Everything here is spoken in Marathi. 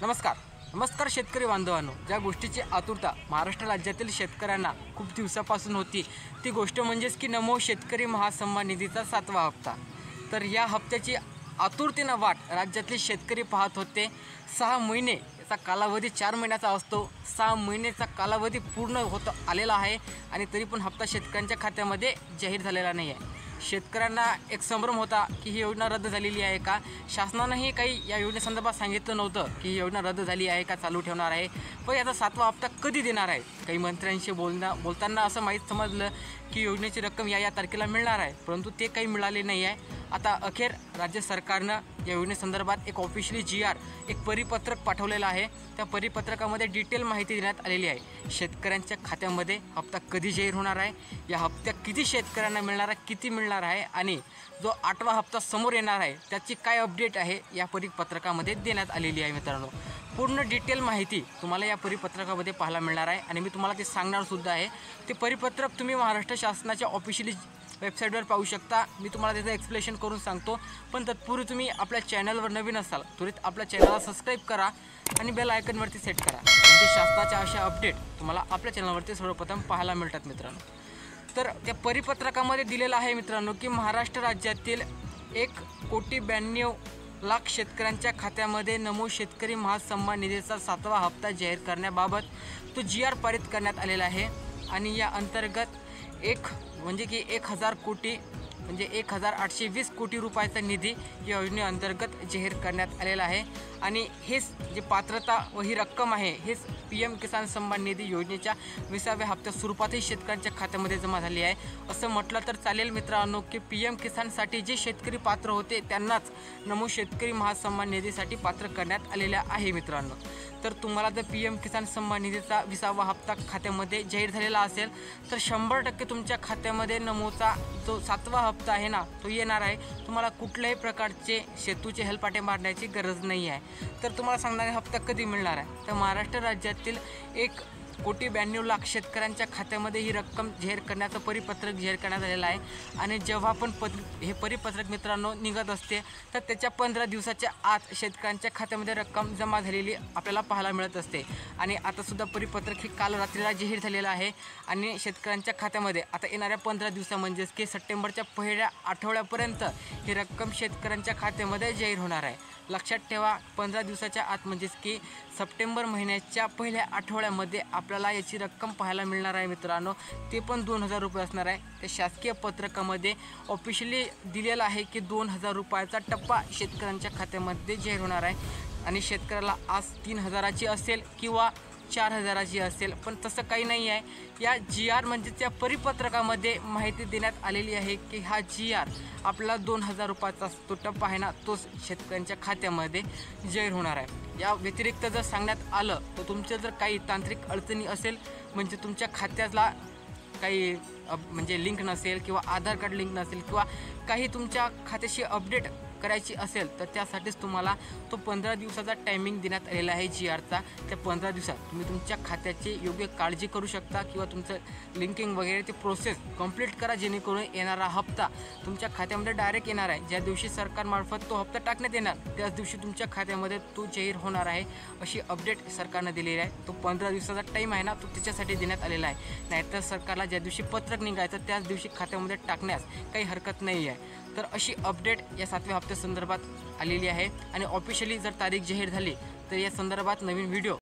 नमस्कार शेतकरी बांधवांनो, ज्या गोष्टीची आतुरता महाराष्ट्र राज्यातील शेतकऱ्यांना खूप दिवसापासून होती ती गोष्ट म्हणजेच की नमो शेतकरी महासन्मान निधीचा 7वा हप्ता। तर या हप्त्याची आतुरतेने वाट राज्यातील शेतकरी पाहत होते। 6 महिने याचा कालावधी 4 महिन्याचा असतो। 6 महिन्याचा कालावधी पूर्ण होत आलेला आहे आणि तरी पण हप्ता शेतकऱ्यांच्या खात्यामध्ये जाहीर झालेला नाही आहे। शेतकऱ्यांना एक संभ्रम होता की ही योजना रद्द झालेली आहे का। शासनानेही काही या योजनेसंदर्भात सांगितलं नव्हतं की ही योजना रद्द झाली आहे का चालू ठेवणार आहे, पण याचा 7वा हप्ता कधी देणार आहे। काही मंत्र्यांशी बोलताना असं माहीत समजलं की योजनेची रक्कम या तारखेला मिळणार आहे, परंतु ते काही मिळाले नाही आहे। आता अखेर राज्य सरकारनं या योजनेसंदर्भात एक ऑफिशियली GR एक परिपत्रक पाठवलेलं आहे। त्या परिपत्रकामध्ये डिटेल माहिती देण्यात आलेली आहे। शेतकऱ्यांच्या खात्यामध्ये हप्ता कधी जाहीर होणार आहे, या हप्त्यात किती शेतकऱ्यांना मिळणार आहे, किती मिळणार आहे आणि जो 8वा हप्ता समोर येणार आहे त्याची काय अपडेट आहे या परिपत्रकामध्ये देण्यात आलेली आहे। मित्रांनो, पूर्ण डिटेल माहिती तुम्हाला या परिपत्रकामध्ये पाहायला मिळणार आहे आणि मी तुम्हाला ते सांगणार सुद्धा आहे। ते परिपत्रक तुम्ही महाराष्ट्र शासनाच्या ऑफिशियली वेबसाईटवर पाहू शकता। मी तुम्हाला त्याचं एक्सप्लेनेशन करून सांगतो, पण तत्पूर्वी तुम्ही आपल्या चॅनलवर नवीन असाल त्वरित आपल्या चॅनलला सबस्क्राईब करा आणि बेल आयकॉनवरती सेट करा, म्हणजे शासनाच्या अशा अपडेट तुम्हाला आपल्या चॅनलवरती सर्वप्रथम पाहायला मिळतात। मित्रांनो, तर त्या परिपत्रकामध्ये दिलेलं आहे मित्रांनो की महाराष्ट्र राज्यातील 1,92,00,000 शेतकऱ्यांच्या खात्यामध्ये नमो शेतकरी महासन्मान निधीचा 7वा हप्ता जाहीर करण्याबाबत तो GR पारित करण्यात आलेला आहे आणि या अंतर्गत म्हणजे की 1,000 कोटी म्हणजे 1,820 कोटी रुपयाचा निधी या योजनेअंतर्गत जाहीर करण्यात आलेला आहे। आणि हेच जे पात्रता व ही रक्कम आहे हेच PM किसान सन्मान निधी योजनेच्या 20व्या हप्त्या स्वरूपातही शेतकऱ्यांच्या खात्यामध्ये जमा झाली आहे असं म्हटलं तर चालेल। मित्रांनो, की PM किसानसाठी जे शेतकरी पात्र होते त्यांनाच नमो शेतकरी महासन्मान निधीसाठी पात्र करण्यात आलेल्या आहे। मित्रांनो, तर तुम्हाला जर PM किसान सन्मान निधीचा 20वा हप्ता खात्यामध्ये जाहीर झालेला असेल तर 100% तुमच्या खात्यामध्ये नमोचा जो 7वा हप्ता आहे ना तो येणार आहे। तुम्हाला कुठल्याही प्रकारचे शेतूचे हेलपाटे मारण्याची गरज नाही आहे। तर तुम्हाला सांगणार हप्ता कधी मिळणार आहे, तर महाराष्ट्र राज्यातील 1,92,00,000 शेतकऱ्यांच्या खात्यामध्ये ही रक्कम जाहीर करण्याचं परिपत्रक जाहीर करण्यात आलेलं आहे। आणि जेव्हा पण हे परिपत्रक मित्रांनो निघत असते तर त्याच्या 15 दिवसाच्या आत शेतकऱ्यांच्या खात्यामध्ये रक्कम जमा झालेली आपल्याला पाहायला मिळत असते। आणि आतासुद्धा परिपत्रक हे काल रात्रीला जाहीर झालेलं आहे आणि शेतकऱ्यांच्या खात्यामध्ये आता येणाऱ्या 15 दिवसा म्हणजेच की सप्टेंबरच्या पहिल्या आठवड्यापर्यंत ही रक्कम शेतकऱ्यांच्या खात्यामध्ये जाहीर होणार आहे। लक्षात ठेवा, 15 दिवसाच्या आत म्हणजेच की सप्टेंबर महिन्याच्या पहिल्या आठवड्यामध्ये आपल्याला याची रक्कम पाहायला मिळणार आहे। मित्रांनो, ते पण 2,000 रुपये असणार आहे। त्या शासकीय पत्रकामध्ये ऑफिशियली दिलेलं आहे की 2,000 रुपयाचा टप्पा शेतकऱ्यांच्या खात्यामध्ये जाहीर होणार आहे आणि शेतकऱ्याला आज 3,000ची असेल किंवा 4,000ची असेल, पण तसं काही नाही आहे। या GR म्हणजे त्या परिपत्रकामध्ये माहिती देण्यात आलेली आहे की हा GR आपला 2,000 रुपयाचा तो टप्पा आहे ना तोच शेतकऱ्यांच्या खात्यामध्ये जाहीर होणार आहे। या व्यतिरिक्त जर सांगण्यात आलं तर तुमच्या जर काही तांत्रिक अडचणी असेल, म्हणजे तुमच्या खात्याला काही म्हणजे लिंक नसेल किंवा आधार कार्ड लिंक नसेल किंवा काही तुमच्या खात्याशी अपडेट करायची असेल तर त्यासाठीच तुम्हाला तो 15 दिवसाचा टायमिंग देण्यात आलेला आहे GRचा। त्या 15 दिवसात तुम्ही तुमच्या खात्याची योग्य काळजी करू शकता किंवा तुमचं लिंकिंग वगैरे ते प्रोसेस कंप्लीट करा, जेणेकरून येणारा हप्ता तुमच्या खात्यामध्ये डायरेक्ट येणार आहे। ज्या दिवशी सरकारमार्फत तो हप्ता टाकण्यात येणार त्याच दिवशी तुमच्या खात्यामध्ये तो जाहीर होणार आहे, अशी अपडेट सरकारनं दिलेली आहे। तो 15 दिवसाचा टाईम आहे ना तो त्याच्यासाठी देण्यात आलेला आहे, नाहीतर सरकारला ज्या दिवशी पत्रक निघायचं त्याच दिवशी खात्यामध्ये टाकण्यास काही हरकत नाही आहे। तर अशी अपडेट या 7व्या हप्त्यासंदर्भात आलेली आहे आणि ऑफिशियली जर तारीख जाहीर झाली तर या संदर्भात नवीन व्हिडिओ